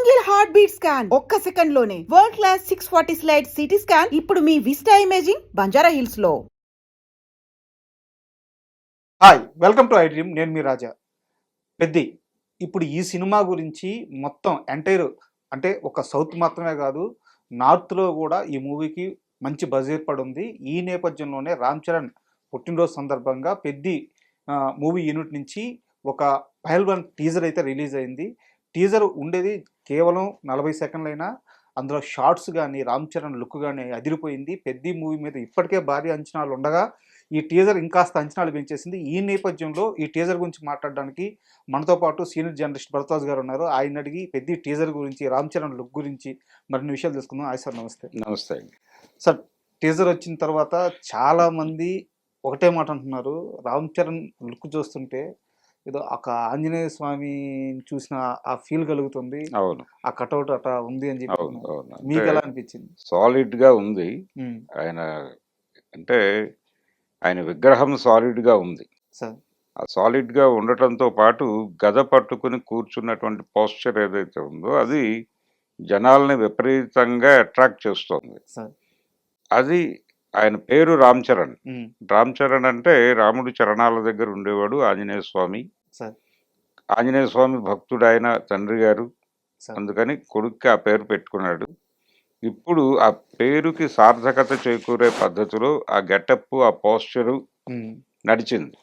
Single heart beat scan ఒక్క second లోనే world class 640 slide CT scan ఇప్పుడు మీ vista imaging Banjara hills లో. Hi, welcome to I dream. నేను మీ రాజా పెద్ది. ఇప్పుడు ఈ సినిమా గురించి మొత్తం ఎంటైర్ అంటే ఒక సౌత్ మాత్రమే కాదు, నార్త్లో కూడా ఈ మూవీకి మంచి బజ్ ఏర్పడి ఉంది. ఈ నేపథ్యంలోనే రామ్ చరణ్ పుట్టినరోజు సందర్భంగా పెద్ది మూవీ యూనిట్ నుంచి ఒక పహల్వాన్ టీజర్ అయితే రిలీజ్ అయింది. టీజర్ ఉండేది కేవలం 40 సెకండ్లైనా అందులో షార్ట్స్ కానీ రామ్ చరణ్ లుక్ కానీ అదిరిపోయింది. పెద్ది మూవీ మీద ఇప్పటికే భారీ అంచనాలు ఉండగా ఈ టీజర్ ఇంకాస్త అంచనాలు పెంచేసింది. ఈ నేపథ్యంలో ఈ టీజర్ గురించి మాట్లాడడానికి మనతో పాటు సీనియర్ జర్నలిస్ట్ భరద్వాజ్ గారు ఉన్నారు. ఆయన అడిగి పెద్ది టీజర్ గురించి, రామ్ చరణ్ లుక్ గురించి మరిన్ని విషయాలు తెలుసుకుందాం. హాయ్ సార్, నమస్తే. నమస్తే అండి. సార్, టీజర్ వచ్చిన తర్వాత చాలామంది ఒకటే మాట అంటున్నారు, రామ్ చరణ్ లుక్ చూస్తుంటే ఏదో ఒక ఆంజనేయ స్వామి చూసిన ఆ ఫీల్ కలుగుతుంది, అవును, ఆ కటౌట్ అట్లా ఉంది అని చెప్పి. అవును, అవును. మీకు ఎలా అనిపించింది? సాలిడ్ గా ఉంది. ఆయన అంటే ఆయన విగ్రహం సాలిడ్ గా ఉంది. సార్, ఆ సాలిడ్ గా ఉండటంతో పాటు గద పట్టుకుని కూర్చున్నటువంటి పోస్చర్ ఏదైతే ఉందో అది జనాల్ని విపరీతంగా అట్రాక్ట్ చేస్తోంది. సార్, అది ఆయన పేరు రామ్ చరణ్. రామ్ చరణ్ అంటే రాముడి చరణాల దగ్గర ఉండేవాడు ఆంజనేయ స్వామి. సార్, ఆంజనేయ స్వామి భక్తుడు ఆయన తండ్రి గారు, సార్. అందుకని కొడుక్కి ఆ పేరు పెట్టుకున్నాడు. ఇప్పుడు ఆ పేరుకి సార్థకత చేకూరే పద్ధతిలో ఆ గెటప్, ఆ పోస్చరు నడిచింది.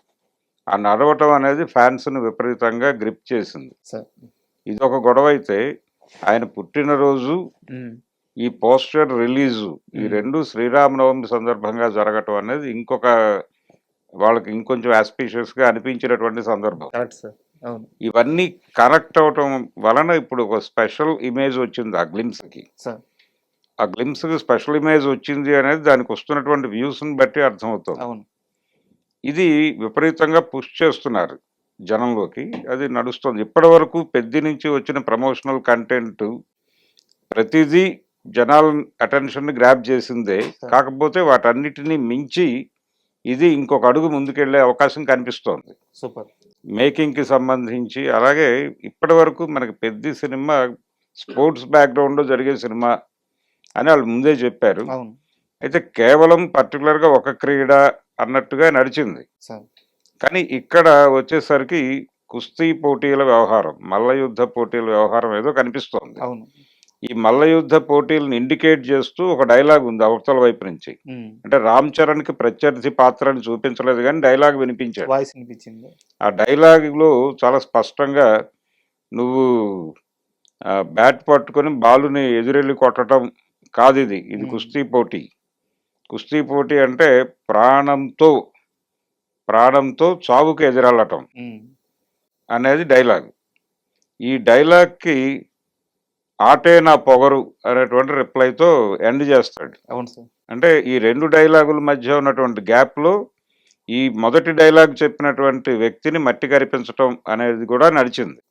ఆ నడవటం అనేది ఫ్యాన్స్ను విపరీతంగా గ్రిప్ చేసింది. సార్, ఇది ఒక గొడవ అయితే, ఆయన పుట్టినరోజు ఈ పోస్టర్ రిలీజు ఈ రెండు శ్రీరామనవమి సందర్భంగా జరగటం అనేది ఇంకొక వాళ్ళకి ఇంకొంచెం ఆస్పీషియస్ గా అనిపించినటువంటి సందర్భం. ఇవన్నీ కనెక్ట్ అవటం వలన ఇప్పుడు ఒక స్పెషల్ ఇమేజ్ వచ్చింది ఆ గ్లిమ్స్ కి. ఆ గ్లిమ్స్ కి స్పెషల్ ఇమేజ్ వచ్చింది అనేది దానికి వస్తున్నటువంటి వ్యూస్ ని బట్టి అర్థమవుతుంది. ఇది విపరీతంగా పుష్ చేస్తున్నారు జనంలోకి, అది నడుస్తుంది. ఇప్పటి వరకు పెద్ద నుంచి వచ్చిన ప్రమోషనల్ కంటెంట్ ప్రతిదీ జనాల అటెన్షన్ ని గ్రాప్ చేసిందే, కాకపోతే వాటన్నిటిని మించి ఇది ఇంకొక అడుగు ముందుకెళ్లే అవకాశం కనిపిస్తోంది. సూపర్. మేకింగ్ కి సంబంధించి అలాగే ఇప్పటి వరకు మనకి పెద్ద సినిమా స్పోర్ట్స్ బ్యాక్గ్రౌండ్ లో జరిగే సినిమా అని వాళ్ళు ముందే చెప్పారు. అయితే కేవలం పర్టికులర్ గా ఒక క్రీడ అన్నట్టుగా నడిచింది. కానీ ఇక్కడ వచ్చేసరికి కుస్తీ పోటీల వ్యవహారం, మల్ల యుద్ధ పోటీల వ్యవహారం ఏదో కనిపిస్తోంది. ఈ మల్ల యుద్ధ పోటీలను ఇండికేట్ చేస్తూ ఒక డైలాగ్ ఉంది అవతల వైపు నుంచి. అంటే రామ్ చరణ్ కి ప్రత్యర్థి పాత్రని చూపించలేదు కానీ డైలాగ్ వినిపించాడు. ఆ డైలాగ్ లో చాలా స్పష్టంగా నువ్వు బ్యాట్ పట్టుకొని బాలుని ఎదురెళ్ళి కొట్టడం కాదు, ఇది కుస్తీ పోటీ. కుస్తీ పోటీ అంటే ప్రాణంతో చావుకు ఎదురెళ్ళటం అనేది డైలాగ్. ఈ డైలాగ్కి ఆటే నా పొగరు అనేటువంటి రిప్లైతో ఎండ్ చేస్తాడు. అంటే ఈ రెండు డైలాగుల మధ్య ఉన్నటువంటి గ్యాప్ లో ఈ మొదటి డైలాగ్ చెప్పినటువంటి వ్యక్తిని మట్టి కరిపించటం అనేది కూడా నడిచింది.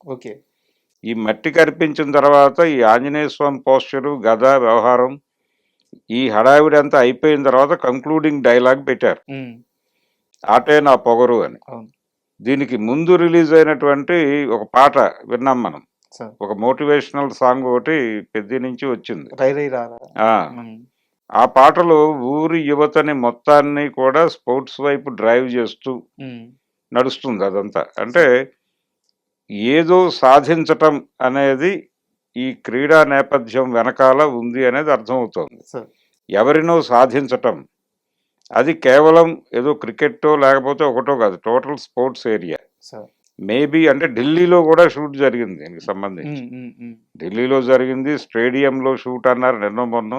ఈ మట్టి కరిపించిన తర్వాత ఈ ఆంజనేయ స్వామి పోస్చరు, గద వ్యవహారం, ఈ హడావిడి అంతా అయిపోయిన తర్వాత కంక్లూడింగ్ డైలాగ్ పెట్టారు, ఆటే నా పొగరు అని. దీనికి ముందు రిలీజ్ అయినటువంటి ఒక పాట విన్నాం మనం, ఒక మోటివేషనల్ సాంగ్ ఒకటి పెద్ద నుంచి వచ్చింది. ఆ పాటలో ఊరి యువతని మొత్తాన్ని కూడా స్పోర్ట్స్ వైపు డ్రైవ్ చేస్తూ నడుస్తుంది అదంతా. అంటే ఏదో సాధించటం అనేది ఈ క్రీడా నేపథ్యం వెనకాల ఉంది అనేది అర్థమవుతోంది. ఎవరినో సాధించటం అది కేవలం ఏదో క్రికెట్టో లేకపోతే ఒకటో కాదు, టోటల్ స్పోర్ట్స్ ఏరియా. మేబీ అంటే ఢిల్లీలో కూడా షూట్ జరిగింది దీనికి సంబంధించి. ఢిల్లీలో జరిగింది, స్టేడియంలో షూట్ అన్నారు నిన్న మొన్న.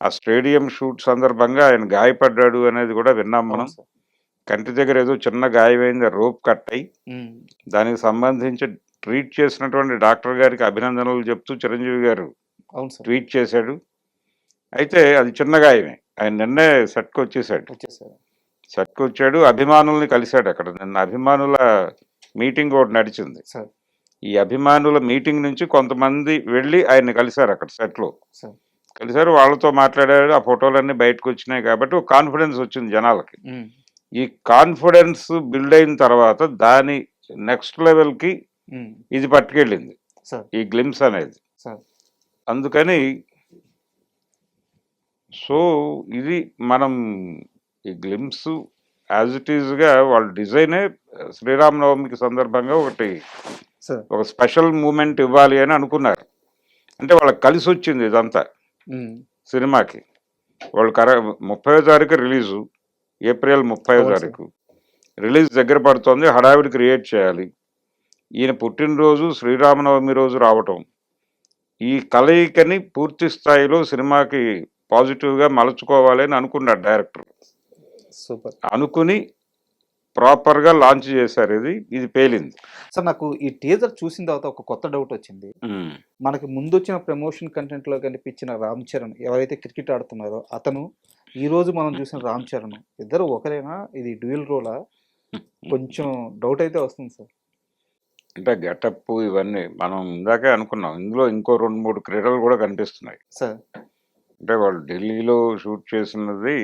ఆ స్టేడియం షూట్ సందర్భంగా ఆయన గాయపడ్డాడు అనేది కూడా విన్నాం మనం. కంటి దగ్గర ఏదో చిన్న గాయమైంది, రోప్ కట్ అయి. దానికి సంబంధించి ట్రీట్ చేసినటువంటి డాక్టర్ గారికి అభినందనలు చెప్తూ చిరంజీవి గారు ట్వీట్ చేశాడు. అయితే అది చిన్న గాయమే. ఆయన నిన్నే సెట్కి వచ్చాడు, అభిమానుల్ని కలిశాడు అక్కడ. నిన్న అభిమానుల మీటింగ్ ఒకటి నడిచింది. ఈ అభిమానుల మీటింగ్ నుంచి కొంతమంది వెళ్ళి ఆయన్ని కలిశారు అక్కడ సెట్లో. కలిశారు, వాళ్ళతో మాట్లాడారు. ఆ ఫోటోలన్నీ బయటకు వచ్చినాయి కాబట్టి ఒక కాన్ఫిడెన్స్ వచ్చింది జనాలకి. ఈ కాన్ఫిడెన్స్ బిల్డ్ అయిన తర్వాత దాని నెక్స్ట్ లెవెల్ కి ఇది పట్టుకెళ్ళింది ఈ గ్లిమ్స్ అనేది. సార్. అందుకని సో ఇది మనం ఈ గ్లిమ్స్ యాజ్ ఇట్ ఈజ్గా వాళ్ళ డిజైనే శ్రీరామనవమికి సందర్భంగా సార్. ఒక స్పెషల్ మూమెంట్ ఇవ్వాలి అని అనుకున్నారు. అంటే వాళ్ళకి కలిసి వచ్చింది ఇదంతా సినిమాకి. వాళ్ళు 30వ తారీఖు రిలీజు, ఏప్రిల్ 30వ అవును సార్. తారీఖు రిలీజ్ దగ్గర పడుతోంది. హడావిడి క్రియేట్ చేయాలి. ఈయన పుట్టినరోజు శ్రీరామనవమి రోజు రావటం, ఈ కలయికని పూర్తి స్థాయిలో సినిమాకి పాజిటివ్గా మలుచుకోవాలి అని అనుకున్నాడు డైరెక్టర్. సూపర్. అనుకుని ప్రాపర్గా లాంచ్ చేశారు. ఇది పేలింది. సార్, నాకు ఈ టీజర్ చూసిన తర్వాత ఒక కొత్త డౌట్ వచ్చింది. మనకి ముందు వచ్చిన ప్రమోషన్ కంటెంట్ లో కనిపించిన రామ్ చరణ్, ఎవరైతే క్రికెట్ ఆడుతున్నారో అతను, ఈ రోజు మనం చూసిన రామ్ చరణ్, ఇద్దరు ఒకరేనా? ఇది డ్యూయల్ రోలా? కొంచెం డౌట్ అయితే వస్తుంది సార్. అంటే గెటప్ ఇవన్నీ మనం ఇందాకే అనుకున్నాం. ఇందులో ఇంకో 2-3 క్రీడలు కూడా కనిపిస్తున్నాయి సార్. అంటే వాళ్ళు ఢిల్లీలో షూట్ చేసినది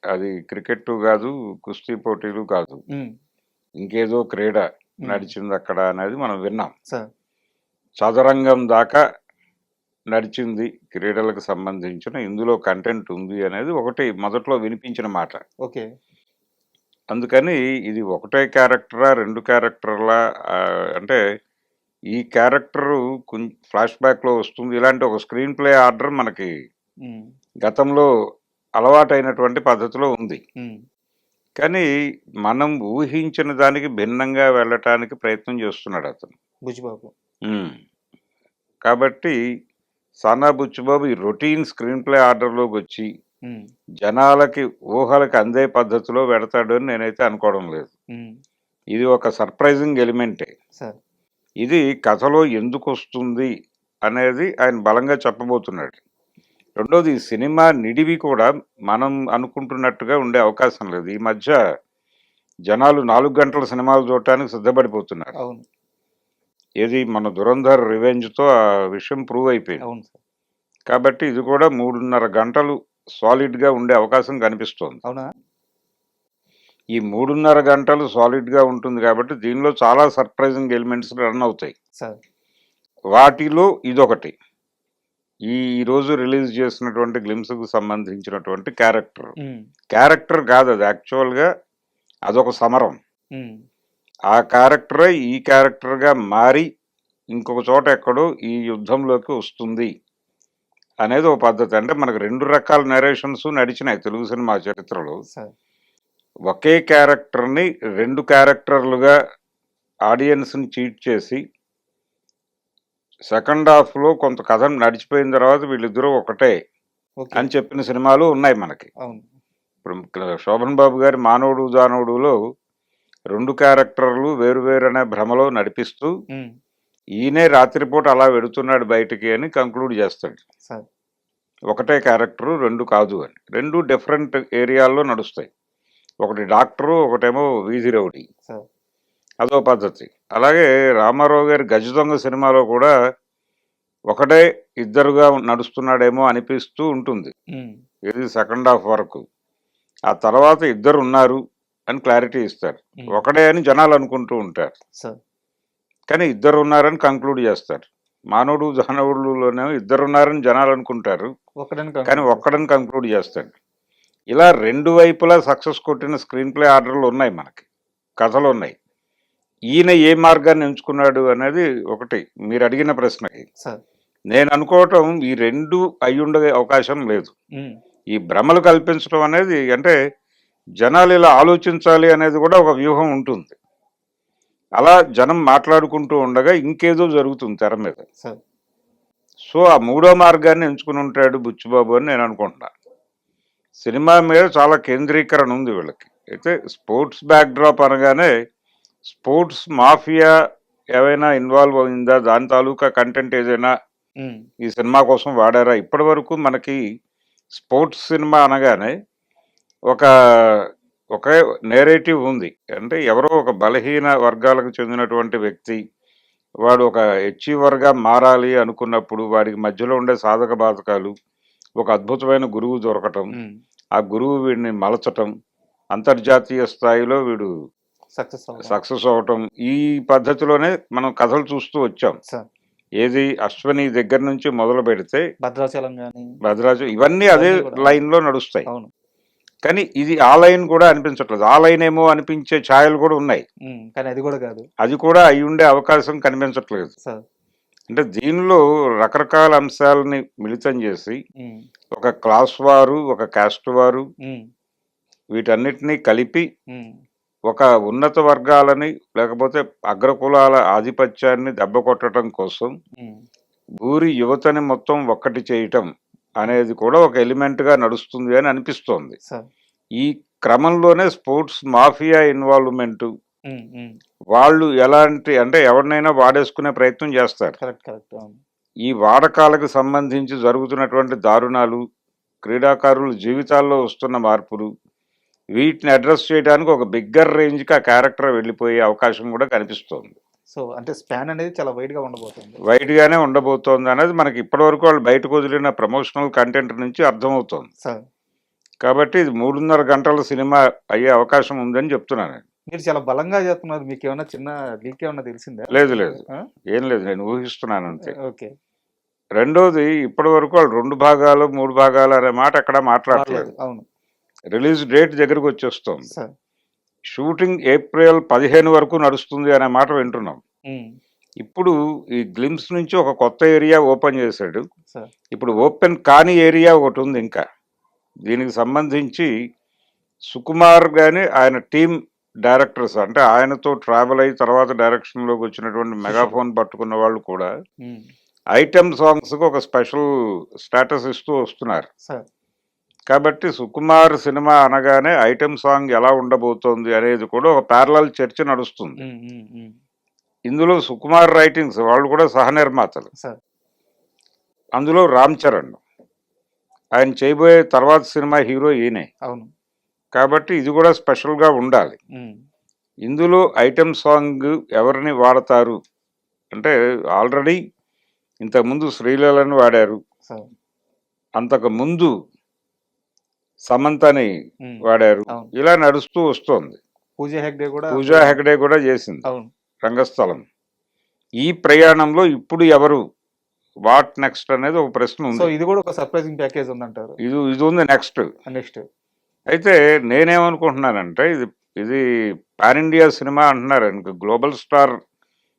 అది క్రికెట్ కాదు, కుస్తీ పోటీలు కాదు, ఇంకేదో క్రీడ నడిచింది అక్కడ అనేది మనం విన్నాం. సార్. చదరంగం దాకా నడిచింది క్రీడలకు సంబంధించిన ఇందులో కంటెంట్ ఉంది అనేది ఒకటి మొదట్లో వినిపించిన మాట. ఓకే. అందుకని ఇది ఒకటే క్యారెక్టరా 2 క్యారెక్టర్లా అంటే ఈ క్యారెక్టరు కొంచెం ఫ్లాష్ బ్యాక్లో వస్తుంది. ఇలాంటి ఒక స్క్రీన్ ప్లే ఆర్డర్ మనకి గతంలో అలవాటైనటువంటి పద్ధతిలో ఉంది. కానీ మనం ఊహించిన దానికి భిన్నంగా వెళ్ళటానికి ప్రయత్నం చేస్తున్నాడు అతను బుచ్చిబాబు. కాబట్టి సానా బుచ్చిబాబు ఈ రొటీన్ స్క్రీన్ ప్లే ఆర్డర్లోకి వచ్చి జనాలకి ఊహలకి అందే పద్ధతిలో పెడతాడు అని నేనైతే అనుకోవడం లేదు. ఇది ఒక సర్ప్రైజింగ్ ఎలిమెంటే. ఇది కథలో ఎందుకు వస్తుంది అనేది ఆయన బలంగా చెప్పబోతున్నాడు. రెండోది, ఈ సినిమా నిడివి కూడా మనం అనుకుంటున్నట్టుగా ఉండే అవకాశం లేదు. ఈ మధ్య జనాలు 4 గంటల సినిమాలు చూడటానికి సిద్ధపడిపోతున్నారు. అవును. ఏది మన దురంధర్ రివెంజ్తో ఆ విషయం ప్రూవ్ అయిపోయింది. అవును సార్. కాబట్టి ఇది కూడా 3.5 గంటలు సాలిడ్గా ఉండే అవకాశం కనిపిస్తోంది. అవునా? ఈ 3.5 గంటలు సాలిడ్గా ఉంటుంది కాబట్టి దీనిలో చాలా సర్ప్రైజింగ్ ఎలిమెంట్స్ రన్ అవుతాయి. సార్. వాటిలో ఇదొకటి. ఈ రోజు రిలీజ్ చేసినటువంటి గ్లిమ్స్కు సంబంధించినటువంటి క్యారెక్టర్ కాదు అది. యాక్చువల్గా అదొక సమరం. ఆ క్యారెక్టరే ఈ క్యారెక్టర్గా మారి ఇంకొక చోట ఎక్కడో ఈ యుద్ధంలోకి వస్తుంది అనేది ఒక పద్ధతి. అంటే మనకు 2 రకాల నరేషన్స్ నడిచినాయి తెలుగు సినిమా చరిత్రలో. ఒకే క్యారెక్టర్ని 2 క్యారెక్టర్లుగా ఆడియన్స్ని చీట్ చేసి సెకండ్ హాఫ్లో కొంత కథ నడిచిపోయిన తర్వాత వీళ్ళిద్దరూ ఒకటే అని చెప్పిన సినిమాలు ఉన్నాయి మనకి. ఇప్పుడు శోభన్ బాబు గారి మానవుడు దానవుడులో 2 క్యారెక్టర్లు వేరు అనే భ్రమలో నడిపిస్తూ ఈయనే రాత్రిపూట అలా వెడుతున్నాడు బయటికి అని కంక్లూడ్ చేస్తాడు. ఒకటే క్యారెక్టరు 2 కాదు అని. 2 డిఫరెంట్ ఏరియాల్లో నడుస్తాయి. ఒకటి డాక్టరు, ఒకటేమో వీధి రౌడీ. అదో పద్ధతి. అలాగే రామారావు గారి గజ దొంగ సినిమాలో కూడా ఒకటే ఇద్దరుగా నడుస్తున్నాడేమో అనిపిస్తూ ఉంటుంది. ఇది సెకండ్ హాఫ్ వరకు. ఆ తర్వాత ఇద్దరు ఉన్నారు అని క్లారిటీ ఇస్తారు. ఒకడే అని జనాలు అనుకుంటూ ఉంటారు, కానీ ఇద్దరు ఉన్నారని కంక్లూడ్ చేస్తారు. మానవుడు దానవుడులోనేమో ఇద్దరు ఉన్నారని జనాలు అనుకుంటారు, కానీ ఒక్కడని కంక్లూడ్ చేస్తాడు. ఇలా 2 వైపులా సక్సెస్ కొట్టిన స్క్రీన్ ప్లే ఆర్డర్లు ఉన్నాయి మనకి, కథలు ఉన్నాయి. ఈయన ఏ మార్గాన్ని ఎంచుకున్నాడు అనేది ఒకటి మీరు అడిగిన ప్రశ్నకి నేను అనుకోవటం ఈ 2 అయ్యుండే అవకాశం లేదు. ఈ భ్రమలు కల్పించడం అనేది, అంటే జనాలు ఇలా ఆలోచించాలి అనేది కూడా ఒక వ్యూహం ఉంటుంది. అలా జనం మాట్లాడుకుంటూ ఉండగా ఇంకేదో జరుగుతుంది తెర మీద. సో ఆ 3వ మార్గాన్ని ఎంచుకుని ఉంటాడు బుచ్చిబాబు అని నేను అనుకుంటున్నా. సినిమా మీద చాలా కేంద్రీకరణ ఉంది వీళ్ళకి. అయితే స్పోర్ట్స్ బ్యాక్డ్రాప్ అనగానే స్పోర్ట్స్ మాఫియా ఏవైనా ఇన్వాల్వ్ అయిందా, దాని తాలూకా కంటెంట్ ఏదైనా ఈ సినిమా కోసం వాడారా? ఇప్పటి వరకు మనకి స్పోర్ట్స్ సినిమా అనగానే ఒకే నేరేటివ్ ఉంది. అంటే ఎవరో ఒక బలహీన వర్గాలకు చెందినటువంటి వ్యక్తి, వాడు ఒక అచీవర్గా మారాలి అనుకున్నప్పుడు వాడికి మధ్యలో ఉండే సాధక బాధకాలు, ఒక అద్భుతమైన గురువు దొరకటం, ఆ గురువు వీడిని మలచటం, అంతర్జాతీయ స్థాయిలో వీడు సక్సెస్ అవటం, ఈ పద్ధతిలోనే మనం కథలు చూస్తూ వచ్చాం. ఏది అశ్వని దగ్గర నుంచి మొదలు పెడితే భద్రాచలం గాని భద్రాచలం ఇవన్నీ అదే ఇవన్నీ కూడా. లైన్ లో నడుస్తాయి. అవును. కానీ ఇది ఆ లైన్ కూడా అనిపించట్లేదు. ఆ లైన్ ఏమో అనిపించే ఛాయలు కూడా ఉన్నాయి. కానీ అది కూడా కాదు అది కూడా అయి ఉండే అవకాశం కనిపించట్లేదు. సార్. అంటే దీనిలో రకరకాల అంశాలని మిళితం చేసి ఒక క్లాస్ వారు, ఒక కాస్ట్ వారు, వీటన్నిటినీ కలిపి ఒక ఉన్నత వర్గాలని లేకపోతే అగ్రకులాల ఆధిపత్యాన్ని దెబ్బ కొట్టడం కోసం ఊరి యువతని మొత్తం ఒక్కటి చేయటం అనేది కూడా ఒక ఎలిమెంట్ గా నడుస్తుంది అని అనిపిస్తోంది. సార్. ఈ క్రమంలోనే స్పోర్ట్స్ మాఫియా ఇన్వాల్వ్మెంట్, వాళ్ళు ఎలాంటి అంటే ఎవరినైనా వాడేసుకునే ప్రయత్నం చేస్తారు. Correct correct. అవును. ఈ వాడకాలకు సంబంధించి జరుగుతున్నటువంటి దారుణాలు, క్రీడాకారుల జీవితాల్లో వస్తున్న మార్పులు, వీటిని అడ్రస్ చేయడానికి ఒక బిగ్గర్ రేంజ్కి ఆ క్యారెక్టర్ వెళ్ళిపోయే అవకాశం కూడా కనిపిస్తోంది. సో అంటే స్పాన్ అనేది చాలా వైడ్ గా ఉండబోతుంది. వైడ్గానే ఉండబోతోంది అనేది మనకి ఇప్పటివరకు వాళ్ళు బయటకు వదిలిన ప్రమోషనల్ కంటెంట్ నుంచి అర్థమవుతోంది. సార్. కాబట్టి ఇది 3.5 గంటల సినిమా అయ్యే అవకాశం ఉందని చెప్తున్నాను. మీరు చాలా బలంగా చెప్తున్నారు. మీకు ఏమైనా చిన్న లీక్ ఏమైనా తెలిసిందా? లేదు లేదు, ఏం లేదు, నేను ఊహిస్తున్నాను అంతే. ఓకే. రెండోది, ఇప్పటి వరకు వాళ్ళు 2 భాగాలు 3 భాగాలు అనే మాట ఎక్కడ మాట్లాడలేదు. అవును. రిలీజ్ డేట్ దగ్గరకు వచ్చేస్తుంది. సార్. షూటింగ్ ఏప్రిల్ 15 వరకు నడుస్తుంది అనే మాట వింటున్నాం. ఇప్పుడు ఈ గ్లిమ్స్ నుంచి ఒక కొత్త ఏరియా ఓపెన్ చేశాడు. సార్. ఇప్పుడు ఓపెన్ కాని ఏరియా ఒకటి ఉంది ఇంకా. దీనికి సంబంధించి సుకుమార్ కానీ ఆయన టీం డైరెక్టర్స్, అంటే ఆయనతో ట్రావెల్ అయ్యి తర్వాత డైరెక్షన్లోకి వచ్చినటువంటి మెగాఫోన్ పట్టుకున్న వాళ్ళు కూడా ఐటమ్ సాంగ్స్కి ఒక స్పెషల్ స్టేటస్ ఇస్తూ వస్తున్నారు. సార్. కాబట్టి సుకుమార్ సినిమా అనగానే ఐటమ్ సాంగ్ ఎలా ఉండబోతోంది అనేది కూడా ఒక ప్యారలల్ చర్చ నడుస్తుంది. ఇందులో సుకుమార్ రైటింగ్స్ వాళ్ళు కూడా సహనిర్మాతలు. సార్. అందులో రామ్ చరణ్, ఆయన చేయబోయే తర్వాత సినిమా హీరో ఈయనే. అవును. కాబట్టి ఇది కూడా స్పెషల్గా ఉండాలి. ఇందులో ఐటమ్ సాంగ్ ఎవరిని వాడతారు అంటే ఆల్రెడీ ఇంతకుముందు శ్రీలీలని వాడారు, సార్. అంతకు ముందు సమంతని వాడారు. అవును. ఇలా నడుస్తూ వస్తోంది. పూజా హెగ్డే కూడా చేసింది. అవును. రంగస్థలం. ఈ ప్రయాణంలో ఇప్పుడు ఎవరు, వాట్ నెక్స్ట్ అనేది ఒక ప్రశ్న ఉంది. సో ఇది కూడా ఒక సర్ప్రైజింగ్ ప్యాకేజ్ ఉందంటారు. ఇది ఉంది నెక్స్ట్. అయితే నేనేమనుకుంటున్నానంటే ఇది ఇది పాన్ ఇండియా సినిమా అంటున్నారు. ఆయనకు గ్లోబల్ స్టార్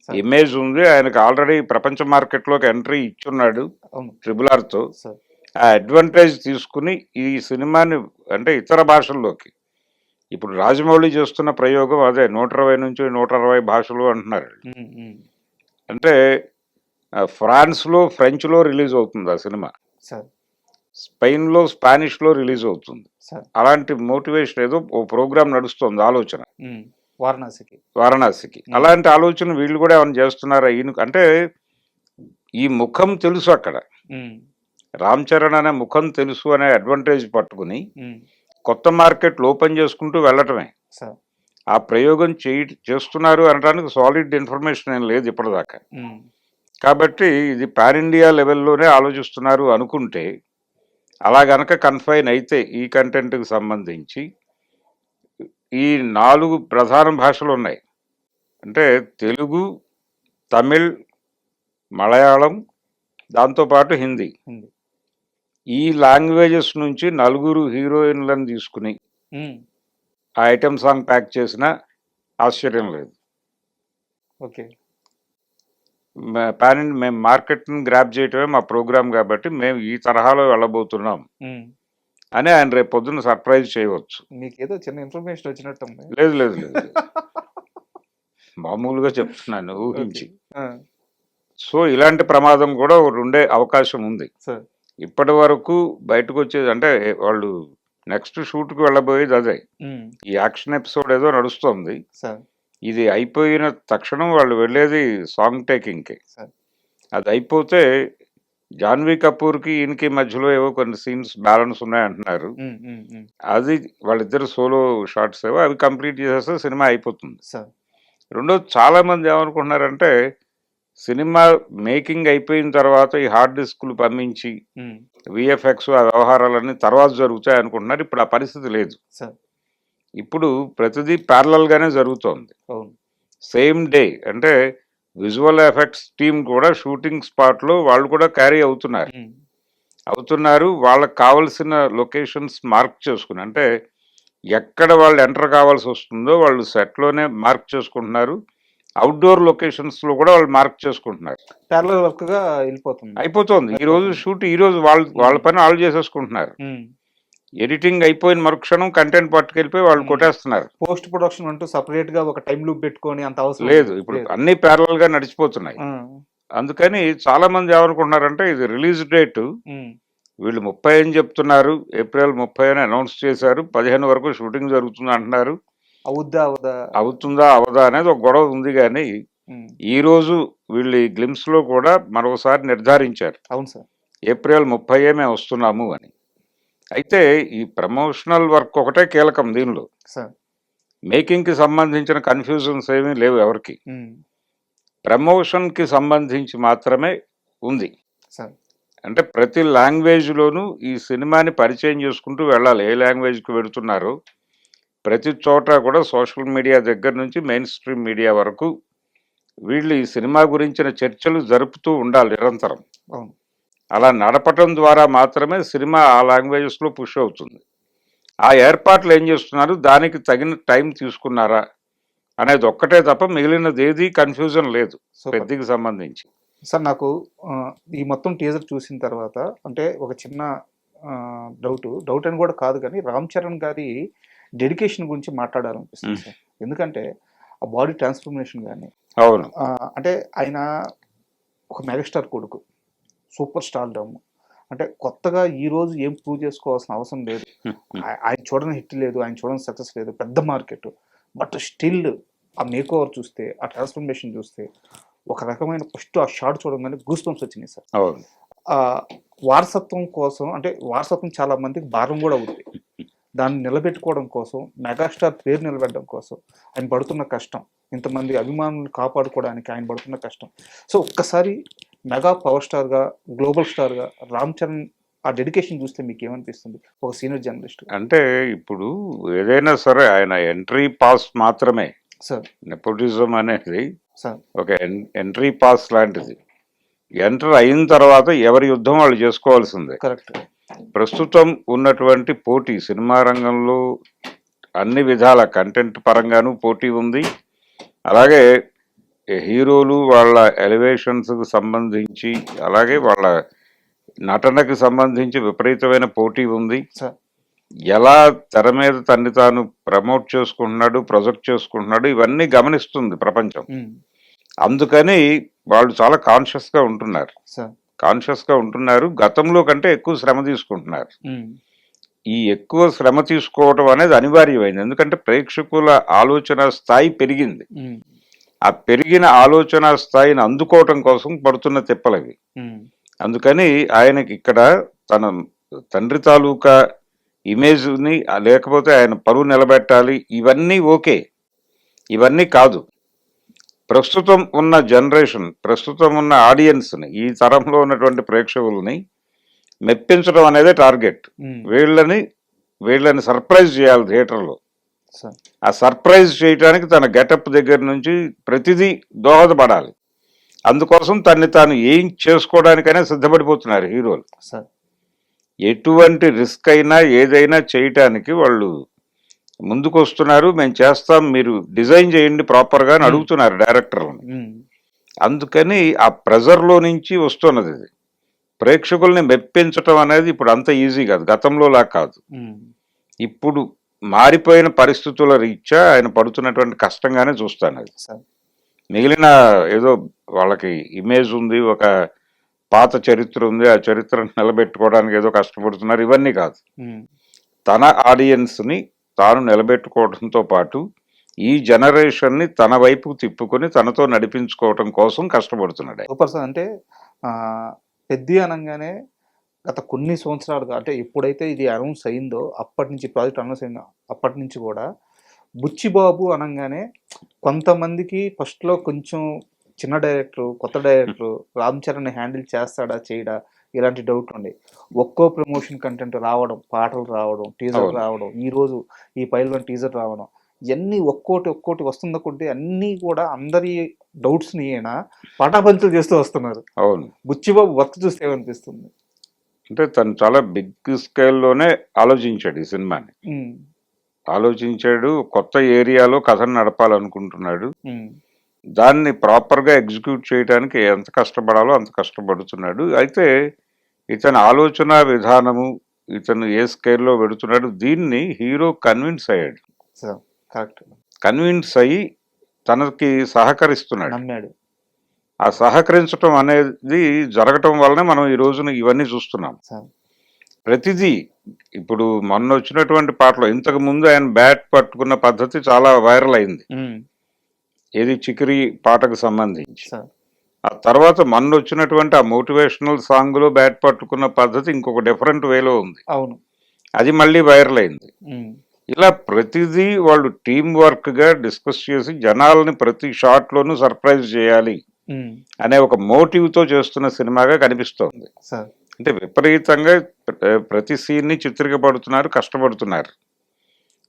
ఇమేజ్ ఉంది. ఆయనకు ఆల్రెడీ ప్రపంచ మార్కెట్లోకి ఎంట్రీ ఇచ్చున్నాడు RRRతో. ఆ అడ్వాంటేజ్ తీసుకుని ఈ సినిమాని అంటే ఇతర భాషల్లోకి, ఇప్పుడు రాజమౌళి చేస్తున్న ప్రయోగం అదే 120 నుంచి 160 భాషలు అంటున్నారు. అంటే ఫ్రాన్స్లో ఫ్రెంచ్లో రిలీజ్ అవుతుంది ఆ సినిమా, స్పెయిన్లో స్పానిష్లో రిలీజ్ అవుతుంది. అలాంటి మోటివేషన్ ఏదో ఓ ప్రోగ్రామ్ నడుస్తుంది, ఆలోచన వారణాసికి. అలాంటి ఆలోచన వీళ్ళు కూడా ఏమైనా చేస్తున్నారా? ఈయన అంటే ఈ ముఖం తెలుసు, అక్కడ రామ్ చరణ్ అనే ముఖం తెలుసు అనే అడ్వాంటేజ్ పట్టుకుని కొత్త మార్కెట్లు ఓపెన్ చేసుకుంటూ వెళ్ళటమే. ఆ ప్రయోగం చేస్తున్నారు అనడానికి సాలిడ్ ఇన్ఫర్మేషన్ ఏం లేదు ఇప్పటిదాకా. కాబట్టి ఇది పాన్ ఇండియా లెవెల్లోనే ఆలోచిస్తున్నారు అనుకుంటే, అలా గనక కన్ఫైన్ అయితే ఈ కంటెంట్కి సంబంధించి ఈ 4 ప్రధాన భాషలు ఉన్నాయి. అంటే తెలుగు, తమిళ్, మలయాళం, దాంతోపాటు హిందీ. ఈ లాంగ్వేజెస్ నుంచి 4 హీరోయిన్లను తీసుకుని ఆ ఐటమ్ సాంగ్ ప్యాక్ చేసినా ఆశ్చర్యం లేదు. మేము మార్కెట్ని గ్రాప్ చేయటమే మా ప్రోగ్రామ్ కాబట్టి మేము ఈ తరహాలో వెళ్ళబోతున్నాం అని ఆయన రేపు పొద్దున్న సర్ప్రైజ్ చేయవచ్చు. మీకేదో చిన్న ఇన్ఫర్మేషన్ వచ్చినట్టు. లేదు లేదు లేదు, మామూలుగా చెప్తున్నాను ఊహించి. సో ఇలాంటి ప్రమాదం కూడా ఉండే అవకాశం ఉంది. ఇప్పటి వరకు బయటకు వచ్చేది అంటే వాళ్ళు నెక్స్ట్ షూట్కి వెళ్ళబోయేది అదే. ఈ యాక్షన్ ఎపిసోడ్ ఏదో నడుస్తుంది, ఇది అయిపోయిన తక్షణం వాళ్ళు వెళ్ళేది సాంగ్ టేకింగ్కి. అది అయిపోతే జాన్వీ కపూర్కి ఈయనకి మధ్యలో ఏవో కొన్ని సీన్స్ బ్యాలెన్స్ ఉన్నాయంటున్నారు. అది వాళ్ళిద్దరు సోలో షార్ట్స్ ఏవో అవి కంప్లీట్ చేసేస్తే సినిమా అయిపోతుంది. రెండోది, చాలా మంది ఏమనుకుంటున్నారంటే సినిమా మేకింగ్ అయిపోయిన తర్వాత ఈ హార్డ్ డిస్క్లు పంపించి విఎఫ్ఎక్స్ ఆ వ్యవహారాలన్నీ తర్వాత జరుగుతాయి అనుకుంటున్నారు. ఇప్పుడు ఆ పరిస్థితి లేదు. ఇప్పుడు ప్రతిదీ ప్యారలల్ గానే జరుగుతోంది. సేమ్ డే అంటే విజువల్ ఎఫెక్ట్స్ టీం కూడా షూటింగ్ స్పాట్లో వాళ్ళు కూడా క్యారీ అవుతున్నారు. వాళ్ళకి కావాల్సిన లొకేషన్స్ మార్క్ చేసుకుని, అంటే ఎక్కడ వాళ్ళు ఎంటర్ కావాల్సి వస్తుందో వాళ్ళు సెట్లోనే మార్క్ చేసుకుంటున్నారు. అవుట్డోర్ లొకేషన్స్లో కూడా వాళ్ళు మార్క్ చేసుకుంటున్నారు. ప్యారలల్ వర్క్ గా వెళ్ళిపోతుంది. అయిపోతుంది. ఈ రోజు షూట్ ఈ రోజు వాళ్ళ పని వాళ్ళు చేసేసుకుంటున్నారు. ఎడిటింగ్ అయిపోయిన మరుక్షణం కంటెంట్ పట్టుకెళ్ళిపోయి వాళ్ళు కొట్టేస్తున్నారు. పోస్ట్ ప్రొడక్షన్ అంటూ సపరేట్ గా ఒక టైం లూప్ పెట్టుకొని అంత అవసరం లేదు, ఇప్పుడు అన్ని ప్యారలల్ గా నడిచిపోతున్నాయి. అందుకని చాలా మంది ఏమనుకుంటున్నారంటే ఇది రిలీజ్ డేట్ వీళ్ళు 30 అని చెప్తున్నారు, ఏప్రిల్ 30 అని అనౌన్స్ చేశారు, 15 వరకు షూటింగ్ జరుగుతుంది అంటున్నారు. అవుతుందా అవదా అనేది ఒక గొడవ ఉంది. కానీ ఈ రోజు వీళ్ళు ఈ గ్లిమ్స్ లో కూడా మరోసారి నిర్ధారించారు, అవును సార్, ఏప్రిల్ 30 మేము వస్తున్నాము అని. అయితే ఈ ప్రమోషనల్ వర్క్ ఒకటే కీలకం దీనిలో. మేకింగ్ కి సంబంధించిన కన్ఫ్యూజన్స్ ఏమీ లేవు ఎవరికి. ప్రమోషన్ కి సంబంధించి మాత్రమే ఉంది. అంటే ప్రతి లాంగ్వేజ్లోనూ ఈ సినిమాని పరిచయం చేసుకుంటూ వెళ్ళాలి. ఏ లాంగ్వేజ్కి వెళుతున్నారో ప్రతి చోట కూడా సోషల్ మీడియా దగ్గర నుంచి మెయిన్ స్ట్రీమ్ మీడియా వరకు వీళ్ళు ఈ సినిమా గురించిన చర్చలు జరుపుతూ ఉండాలి నిరంతరం. అలా నడపటం ద్వారా మాత్రమే సినిమా ఆ లాంగ్వేజెస్లో పుష్ అవుతుంది. ఆ ఏర్పాట్లు ఏం చేస్తున్నారు, దానికి తగిన టైం తీసుకున్నారా అనేది ఒక్కటే తప్ప మిగిలినది ఏది కన్ఫ్యూజన్ లేదు పెద్దకి సంబంధించి. సార్ నాకు ఈ మొత్తం టీజర్ చూసిన తర్వాత అంటే ఒక చిన్న డౌట్ అని కూడా కాదు, కానీ రామ్ చరణ్ గారి డెడికేషన్ గురించి మాట్లాడాలనిపిస్తుంది సార్. ఎందుకంటే ఆ బాడీ ట్రాన్స్ఫర్మేషన్ కానీ, అవును, అంటే ఆయన ఒక మెగాస్టార్ కొడుకు, సూపర్ స్టార్ డమ్, అంటే కొత్తగా ఈ రోజు ఏం ప్రూవ్ చేసుకోవాల్సిన అవసరం లేదు. ఆయన చూడని హిట్ లేదు, ఆయన చూడని సక్సెస్ లేదు, పెద్ద మార్కెట్. బట్ స్టిల్ ఆ మేక్ ఓవర్ చూస్తే, ఆ ట్రాన్స్ఫర్మేషన్ చూస్తే ఒక రకమైన ఫస్ట్ ఆ షాట్ చూడగానే గూస్ బంప్స్ వచ్చినాయి సార్. వారసత్వం కోసం, అంటే వారసత్వం చాలా మందికి భారం కూడా అవుతుంది. దాన్ని నిలబెట్టుకోవడం కోసం, మెగాస్టార్ పేరు నిలబెట్టడం కోసం ఆయన పడుతున్న కష్టం, ఇంతమంది అభిమానులు కాపాడుకోవడానికి ఆయన పడుతున్న కష్టం. సో ఒక్కసారి మెగా పవర్ స్టార్గా, గ్లోబల్ స్టార్గా రామ్ చరణ్ ఆ డెడికేషన్ చూస్తే మీకు ఏమనిపిస్తుంది ఒక సీనియర్ జర్నలిస్ట్? అంటే ఇప్పుడు ఏదైనా సరే ఆయన ఎంట్రీ పాస్ మాత్రమే సార్. నెపోటిజం అనేది ఒక ఎంట్రీ పాస్ లాంటిది. ఎంటర్ అయిన తర్వాత ఎవరి యుద్ధం వాళ్ళు చేసుకోవాల్సిందే. కరెక్ట్. ప్రస్తుతం ఉన్నటువంటి పోటీ సినిమా రంగంలో అన్ని విధాల కంటెంట్ పరంగానూ పోటీ ఉంది. అలాగే హీరోలు వాళ్ళ ఎలివేషన్స్కి సంబంధించి, అలాగే వాళ్ళ నటనకి సంబంధించి విపరీతమైన పోటీ ఉంది. ఎలా తెర మీద తన్ని తాను ప్రమోట్ చేసుకుంటున్నాడు, ప్రొజెక్ట్ చేసుకుంటున్నాడు, ఇవన్నీ గమనిస్తుంది ప్రపంచం. అందుకని వాళ్ళు చాలా కాన్షియస్గా ఉంటున్నారు. గతంలో కంటే ఎక్కువ శ్రమ తీసుకుంటున్నారు. ఈ ఎక్కువ శ్రమ తీసుకోవటం అనేది అనివార్యమైంది, ఎందుకంటే ప్రేక్షకుల ఆలోచన స్థాయి పెరిగింది. ఆ పెరిగిన ఆలోచన స్థాయిని అందుకోవటం కోసం పడుతున్న తిప్పలవి. అందుకని ఆయనకి ఇక్కడ తన తండ్రి తాలూకా ఇమేజ్ని, లేకపోతే ఆయన పరువు నిలబెట్టాలి, ఇవన్నీ ఓకే. ఇవన్నీ కాదు. ప్రస్తుతం ఉన్న జనరేషన్, ప్రస్తుతం ఉన్న ఆడియన్స్ని, ఈ తరంలో ఉన్నటువంటి ప్రేక్షకుల్ని మెప్పించడం అనేది టార్గెట్. వీళ్ళని సర్ప్రైజ్ చేయాలి థియేటర్లో. ఆ సర్ప్రైజ్ చేయడానికి తన గెటప్ దగ్గర నుంచి ప్రతిదీ దోహదపడాలి. అందుకోసం తన్ని తాను ఏం చేసుకోవడానికైనా సిద్ధపడిపోతున్నారు హీరోలు. ఎటువంటి రిస్క్ అయినా ఏదైనా చేయటానికి వాళ్ళు ముందుకు వస్తున్నారు. మేము చేస్తాం, మీరు డిజైన్ చేయండి ప్రాపర్గా అని అడుగుతున్నారు డైరెక్టర్ని. అందుకని ఆ ప్రెజర్లో నుంచి వస్తున్నది ఇది. ప్రేక్షకుల్ని మెప్పించటం అనేది ఇప్పుడు అంత ఈజీ కాదు, గతంలోలా కాదు. ఇప్పుడు మారిపోయిన పరిస్థితుల రీత్యా ఆయన పడుతున్నటువంటి కష్టంగానే చూస్తాను అది. మిగిలిన ఏదో వాళ్ళకి ఇమేజ్ ఉంది, ఒక పాత చరిత్ర ఉంది, ఆ చరిత్రను నిలబెట్టుకోవడానికి ఏదో కష్టపడుతున్నారు, ఇవన్నీ కాదు. తన ఆడియన్స్ని తాను నిలబెట్టుకోవడంతో పాటు ఈ జనరేషన్ని తన వైపు తిప్పుకొని తనతో నడిపించుకోవటం కోసం కష్టపడుతున్నాడు. Super sir. అంటే పెద్ద అనగానే గత కొన్ని సంవత్సరాలుగా, అంటే ఎప్పుడైతే ఇది అనౌన్స్ అయిందో అప్పటి నుంచి, ప్రాజెక్ట్ అనౌన్స్ అయిందో అప్పటి నుంచి కూడా బుచ్చిబాబు అనగానే కొంతమందికి ఫస్ట్లో కొంచెం చిన్న డైరెక్టర్, కొత్త డైరెక్టర్ రామ్ చరణ్ హ్యాండిల్ చేస్తాడా చేయడా ఇలాంటి డౌట్ ఉండే. ఒక్కో ప్రమోషన్ కంటెంట్ రావడం, పాటలు రావడం, టీజర్ రావడం, ఈరోజు ఈ పైల్వన్ టీజర్ రావడం, ఇవన్నీ ఒక్కోటి వస్తున్న కొద్దీ అన్నీ కూడా అందరి డౌట్స్ని ఈయన పటాపంచలు చేస్తూ వస్తున్నారు. అవును. బుచ్చిబాబు వర్క్ చూస్తే ఏమనిపిస్తుంది? అంటే తను చాలా బిగ్ స్కేల్లోనే ఆలోచించాడు ఈ సినిమాని. ఉమ్, ఆలోచించాడు, కొత్త ఏరియాలో కథను నడపాలనుకుంటున్నాడు. ఉమ్, దాన్ని ప్రాపర్గా ఎగ్జిక్యూట్ చేయడానికి ఎంత కష్టపడాలో అంత కష్టపడుతున్నాడు. అయితే ఇతని ఆలోచన విధానము, ఇతను ఏ స్కేల్లో పెడుతున్నాడు, దీన్ని హీరో కన్విన్స్ అయ్యాడు. సో కరెక్ట్, కన్విన్స్ అయ్యి తనకి సహకరిస్తున్నాడు. నమ్మాడు. ఆ సహకరించటం అనేది జరగటం వల్లనే మనం ఈ రోజున ఇవన్నీ చూస్తున్నాం. సో ప్రతిదీ ఇప్పుడు మొన్న వచ్చినటువంటి పాటలో ఇంతకు ముందు ఆయన బ్యాట్ పట్టుకున్న పద్ధతి చాలా వైరల్ అయింది. ఉమ్, ఏది చికిరి పాటకు సంబంధించి. సో ఆ తర్వాత మొన్న వచ్చినటువంటి ఆ మోటివేషనల్ సాంగ్ లో బ్యాట్ పట్టుకున్న పద్ధతి ఇంకొక డిఫరెంట్ వేలో ఉంది. అవును. అది మళ్ళీ వైరల్ అయింది. ఉమ్, ఇలా ప్రతిదీ వాళ్ళు టీం వర్క్ గా డిస్కస్ చేసి జనాల్ని ప్రతి షాట్ లోనూ సర్ప్రైజ్ చేయాలి ఉమ్, అనే ఒక మోటివ్ తో చేస్తున్న సినిమాగా కనిపిస్తోంది. సో అంటే విపరీతంగా ప్రతి సీన్ ని చిత్రీకపడుతున్నారు, కష్టపడుతున్నారు.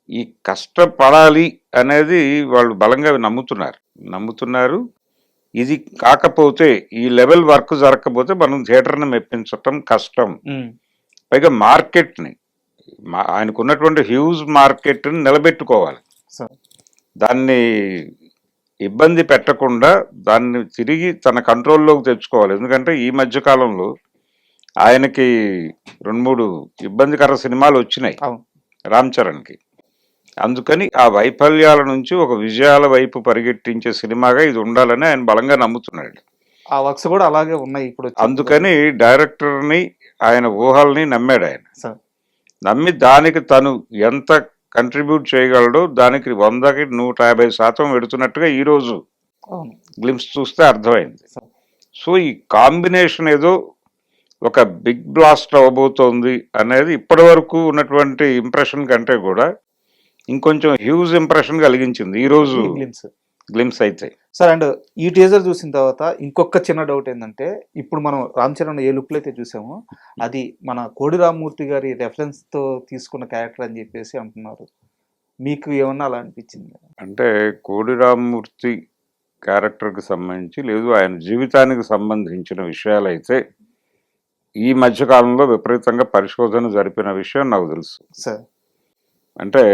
ఈ కష్టపడాలి అనేది వాళ్ళు బలంగా నమ్ముతున్నారు. ఇది కాకపోతే ఈ లెవెల్ వర్క్ జరగకపోతే మనం థియేటర్ని మెప్పించటం కష్టం. ఉమ్, పైగా మార్కెట్ని ఆయనకున్నటువంటి హ్యూజ్ మార్కెట్ని నిలబెట్టుకోవాలి. సో దాన్ని ఇబ్బంది పెట్టకుండా దాన్ని తిరిగి తన కంట్రోల్లోకి తెచ్చుకోవాలి. ఎందుకంటే ఈ మధ్య కాలంలో ఆయనకి 2-3 ఇబ్బందికర సినిమాలు వచ్చినాయి అవును. రామ్ చరణ్కి. అందుకని ఆ వైఫల్యాల నుంచి ఒక విజయాల వైపు పరిగెట్టించే సినిమాగా ఇది ఉండాలని ఆయన బలంగా నమ్ముతున్నాడు. ఆ వర్క్స్ కూడా అలాగే ఉన్నాయి ఇప్పుడు. అందుకని డైరెక్టర్ని, ఆయన ఊహల్ని నమ్మాడు. ఆయన సో నమ్మి దానికి తను ఎంత కంట్రిబ్యూట్ చేయగలడో దానికి 100కి 150% పెడుతున్నట్టుగా ఈరోజు అవును. గ్లిమ్స్ చూస్తే అర్థమైంది. సో సో ఈ కాంబినేషన్ ఏదో ఒక బిగ్ బ్లాస్ట్ అవ్వబోతోంది అనేది ఇప్పటి వరకు ఉన్నటువంటి ఇంప్రెషన్ కంటే కూడా ఇంకొంచెం హ్యూజ్ ఇంప్రెషన్ కలిగించింది ఈరోజు గ్లిమ్స్ అయితే. సార్, అండ్ ఈ టీజర్ చూసిన తర్వాత ఇంకొక చిన్న డౌట్ ఏంటంటే, ఇప్పుడు మనం రామ్ చరణ్ ఏ లుక్లో అయితే చూసామో అది మన కోడి రామ్మూర్తి గారి రెఫరెన్స్తో తీసుకున్న క్యారెక్టర్ అని చెప్పేసి అంటున్నారు. మీకు ఏమన్నా అలా అనిపించింది? అంటే కోడి రామ్మూర్తి క్యారెక్టర్కి సంబంధించి లేదు, ఆయన జీవితానికి సంబంధించిన విషయాలైతే ఈ మధ్యకాలంలో విపరీతంగా పరిశోధన జరిపిన విషయం నాకు తెలుసు. సార్, అంటే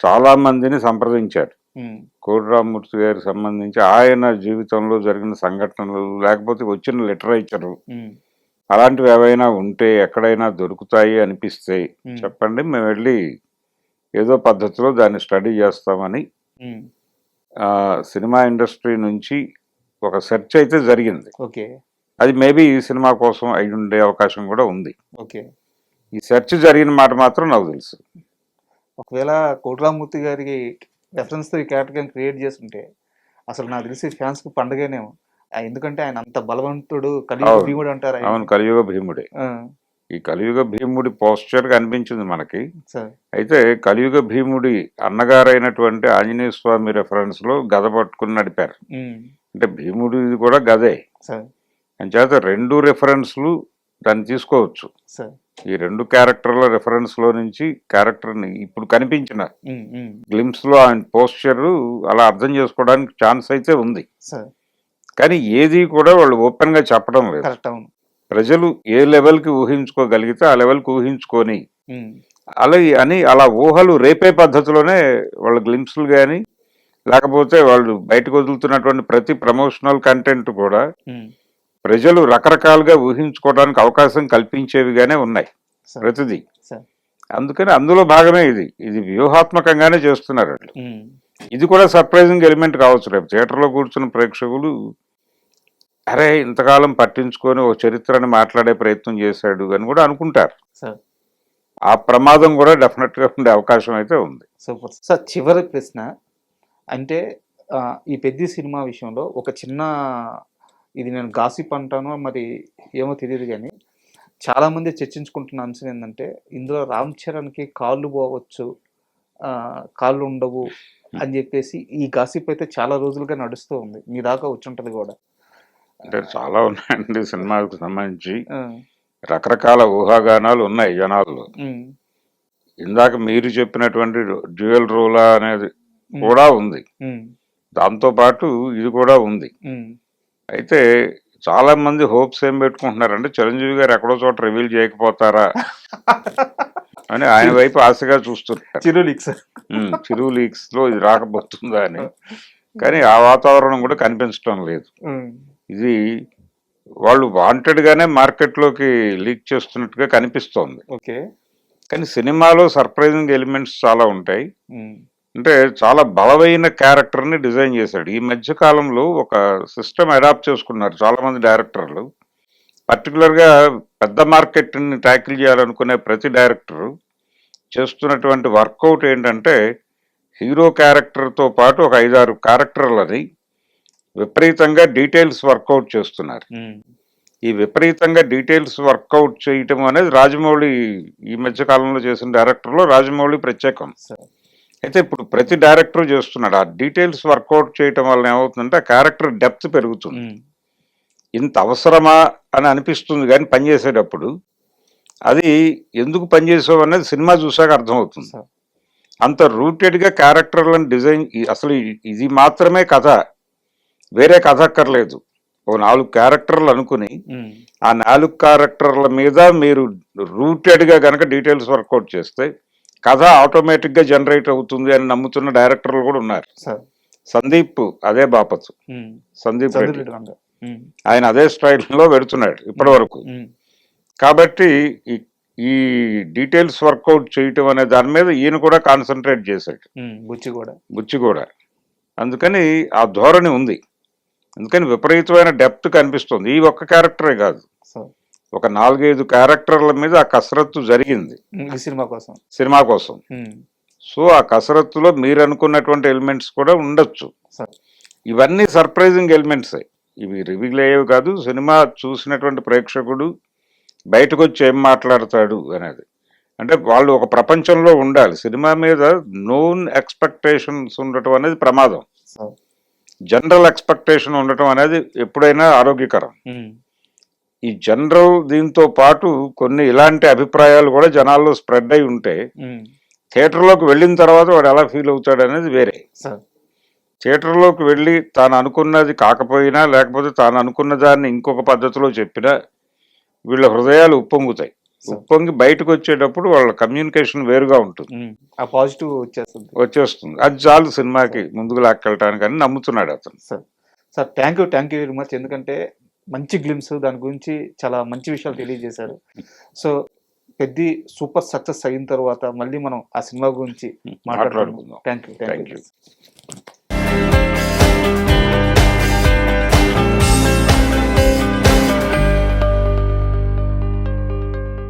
చాలా మందిని సంప్రదించారు కోడి రామ్మూర్తి గారికి సంబంధించి ఆయన జీవితంలో జరిగిన సంఘటనలు, లేకపోతే వచ్చిన లిటరేచరు అలాంటివి ఏవైనా ఉంటే ఎక్కడైనా దొరుకుతాయి అనిపిస్తే చెప్పండి, మేము వెళ్ళి ఏదో పద్ధతిలో దాన్ని స్టడీ చేస్తామని సినిమా ఇండస్ట్రీ నుంచి ఒక సెర్చ్ అయితే జరిగింది. ఓకే. అది మేబీ ఈ సినిమా కోసం అయి ఉండే అవకాశం కూడా ఉంది. ఓకే. ఈ సెర్చ్ జరిగిన మాట మాత్రం నాకు తెలుసు. ఒకవేళ కోడి రామ్మూర్తి గారికి రెఫరెన్స్తో ఈ క్యారెక్టర్ క్రియేట్ చేస్తుంటే అసలు నాకు తెలిసి ఫ్యాన్స్కి పండుగనేమో. ఎందుకంటే ఆయన అంత బలవంతుడు, కలియుగ భీముడు అంటారు. అవును, కలియుగ భీముడే. ఈ కలియుగ భీముడి పోస్చర్ కనిపించింది మనకి. అయితే కలియుగ భీముడి అన్నగారైనటువంటి ఆంజనేయ స్వామి రెఫరెన్స్ లో గద పట్టుకుని నడిపారు. అంటే భీముడి కూడా గదే. అంచేత 2 రెఫరెన్స్లు దాన్ని తీసుకోవచ్చు. ఈ 2 క్యారెక్టర్ల రెఫరెన్స్ లో నుంచి క్యారెక్టర్ని ఇప్పుడు కనిపించిన గ్లిమ్స్ లో ఆయన పోస్చర్ అలా అర్థం చేసుకోవడానికి ఛాన్స్ అయితే ఉంది. కానీ ఏది కూడా వాళ్ళు ఓపెన్ గా చెప్పడం లేదు. ప్రజలు ఏ లెవెల్కి ఊహించుకోగలిగితే ఆ లెవెల్కి ఊహించుకొని అలా ఊహలు రేపే పద్ధతిలోనే వాళ్ళ గ్లిమ్స్లు కానీ లేకపోతే వాళ్ళు బయటకు వదులుతున్నటువంటి ప్రతి ప్రమోషనల్ కంటెంట్ కూడా ప్రజలు రకరకాలుగా ఊహించుకోవడానికి అవకాశం కల్పించేవిగానే ఉన్నాయి ప్రతిదీ. అందుకని అందులో భాగమే ఇది వ్యూహాత్మకంగానే చేస్తున్నారు వాళ్ళు. ఇది కూడా సర్ప్రైజింగ్ ఎలిమెంట్ కావచ్చు. రేపు థియేటర్లో కూర్చున్న ప్రేక్షకులు అరే ఇంతకాలం పట్టించుకొని ఓ చరిత్రని మాట్లాడే ప్రయత్నం చేశాడు అని కూడా అనుకుంటారు. ఆ ప్రమాదం కూడా డెఫినెట్ గా ఉండే అవకాశం అయితే ఉంది. Super sir. చివరి ప్రశ్న అంటే ఈ పెద్ద సినిమా విషయంలో ఒక చిన్న, ఇది నేను గాసిప్ అంటాను మరి ఏమో తెలియదు, కానీ చాలామంది చర్చించుకుంటున్న అంశం ఏంటంటే ఇందులో రామ్ చరణ్కి కాళ్ళు పోవచ్చు, కాళ్ళు ఉండవు అని చెప్పేసి ఈ గాసిప్ అయితే చాలా రోజులుగా నడుస్తూ ఉంది. మీ దాకా వచ్చి ఉంటుంది కూడా. అంటే చాలా ఉన్నాయండి సినిమాకు సంబంధించి, రకరకాల ఊహాగానాలు ఉన్నాయి జనాల్లో. ఇందాక మీరు చెప్పినటువంటి డ్యూయల్ రోలా అనేది కూడా ఉంది, దాంతో పాటు ఇది కూడా ఉంది. అయితే చాలా మంది హోప్స్ ఏం పెట్టుకుంటున్నారంటే చిరంజీవి గారు ఎక్కడో చోట రివీల్ చేయకపోతారా అని ఆయన వైపు ఆశగా చూస్తున్నారు. చిరు లీక్స్ లో ఇది రాకపోతుందా అని. కానీ ఆ వాతావరణం కూడా కనిపించడం లేదు. ఇది వాళ్ళు వాంటెడ్ గానే మార్కెట్ లోకి లీక్ చేస్తున్నట్టుగా కనిపిస్తోంది. కానీ సినిమాలో సర్ప్రైజింగ్ ఎలిమెంట్స్ చాలా ఉంటాయి. అంటే చాలా బలమైన క్యారెక్టర్ ని డిజైన్ చేశాడు. ఈ మధ్య కాలంలో ఒక సిస్టమ్ అడాప్ట్ చేసుకున్నారు చాలా మంది డైరెక్టర్లు. పర్టికులర్ గా పెద్ద మార్కెట్ ని ట్యాకిల్ చేయాలనుకునే ప్రతి డైరెక్టర్ చేస్తున్నటువంటి వర్కౌట్ ఏంటంటే హీరో క్యారెక్టర్ తో పాటు ఒక 5-6 క్యారెక్టర్లని విపరీతంగా డీటెయిల్స్ వర్కౌట్ చేస్తున్నారు. ఈ విపరీతంగా డీటెయిల్స్ వర్కౌట్ చేయటం అనేది రాజమౌళి ఈ మధ్య కాలంలో చేసిన డైరెక్టర్లో రాజమౌళి ప్రత్యేకం. అయితే ఇప్పుడు ప్రతి డైరెక్టర్ చేస్తున్నాడు. ఆ డీటెయిల్స్ వర్కౌట్ చేయటం వల్ల ఏమవుతుందంటే ఆ క్యారెక్టర్ డెప్త్ పెరుగుతుంది. ఇంత అవసరమా అని అనిపిస్తుంది కానీ పనిచేసేటప్పుడు అది ఎందుకు పనిచేసావు అనేది సినిమా చూసాక అర్థమవుతుంది. అంత రూటెడ్గా క్యారెక్టర్లను డిజైన్, అసలు ఇది మాత్రమే కథ, వేరే కథ అక్కర్లేదు. ఓ 4 క్యారెక్టర్లు అనుకుని ఆ 4 క్యారెక్టర్ల మీద మీరు రూటెడ్గా కనుక డీటెయిల్స్ వర్కౌట్ చేస్తే కథ ఆటోమేటిక్గా జనరేట్ అవుతుంది అని నమ్ముతున్న డైరెక్టర్లు కూడా ఉన్నారు. సందీప్ అదే బాపతు, సందీప్ రెడ్డి ఆయన అదే స్టైల్లో పెడుతున్నాడు ఇప్పటి వరకు. కాబట్టి ఈ డీటెయిల్స్ వర్కౌట్ చేయటం అనే దాని మీద ఈయన కూడా కాన్సన్ట్రేట్ చేశాడు, బుచ్చి కూడా. అందుకని ఆ ధోరణి ఉంది. అందుకని విపరీతమైన డెప్త్ కనిపిస్తుంది. ఈ ఒక్క క్యారెక్టరే కాదు, ఒక 4-5 క్యారెక్టర్ల మీద ఆ కసరత్తు జరిగింది సినిమా కోసం. సో ఆ కసరత్తులో మీరు అనుకున్నటువంటి ఎలిమెంట్స్ కూడా ఉండొచ్చు. ఇవన్నీ సర్ప్రైజింగ్ ఎలిమెంట్సే, ఇవి రివీల్ అయ్యేవి కాదు. సినిమా చూసినటువంటి ప్రేక్షకుడు బయటకు వచ్చి ఏం మాట్లాడతాడు అనేది, అంటే వాళ్ళు ఒక ప్రపంచంలో ఉండాలి. సినిమా మీద నోన్ ఎక్స్పెక్టేషన్స్ ఉండటం అనేది ప్రమాదం. జనరల్ ఎక్స్పెక్టేషన్ ఉండటం అనేది ఎప్పుడైనా ఆరోగ్యకరం. ఈ జనరల్ దీంతో పాటు కొన్ని ఇలాంటి అభిప్రాయాలు కూడా జనాల్లో స్ప్రెడ్ అయి ఉంటే థియేటర్లోకి వెళ్ళిన తర్వాత వాడు ఎలా ఫీల్ అవుతాడు అనేది వేరే. థియేటర్లోకి వెళ్ళి తాను అనుకున్నది కాకపోయినా, లేకపోతే తాను అనుకున్న దాన్ని ఇంకొక పద్ధతిలో చెప్పినా వీళ్ళ హృదయాలు ఉప్పొంగుతాయి. ఉప్పొంగి బయటకు వచ్చేటప్పుడు వాళ్ళ కమ్యూనికేషన్ వేరుగా ఉంటుంది, పాజిటివ్ వచ్చేస్తుంది. అది చాలు సినిమాకి ముందుకు లాక్కెళ్ళటానికి అని నమ్ముతున్నాడు అతను. Sir thank you very much. ఎందుకంటే మంచి గ్లిమ్స్, దాని గురించి చాలా మంచి విషయాలు తెలియజేశారు. సో పెద్ద సూపర్ సక్సెస్ అయిన తర్వాత మళ్ళీ మనం ఆ సినిమా గురించి మాట్లాడుకుందాం. Thank you.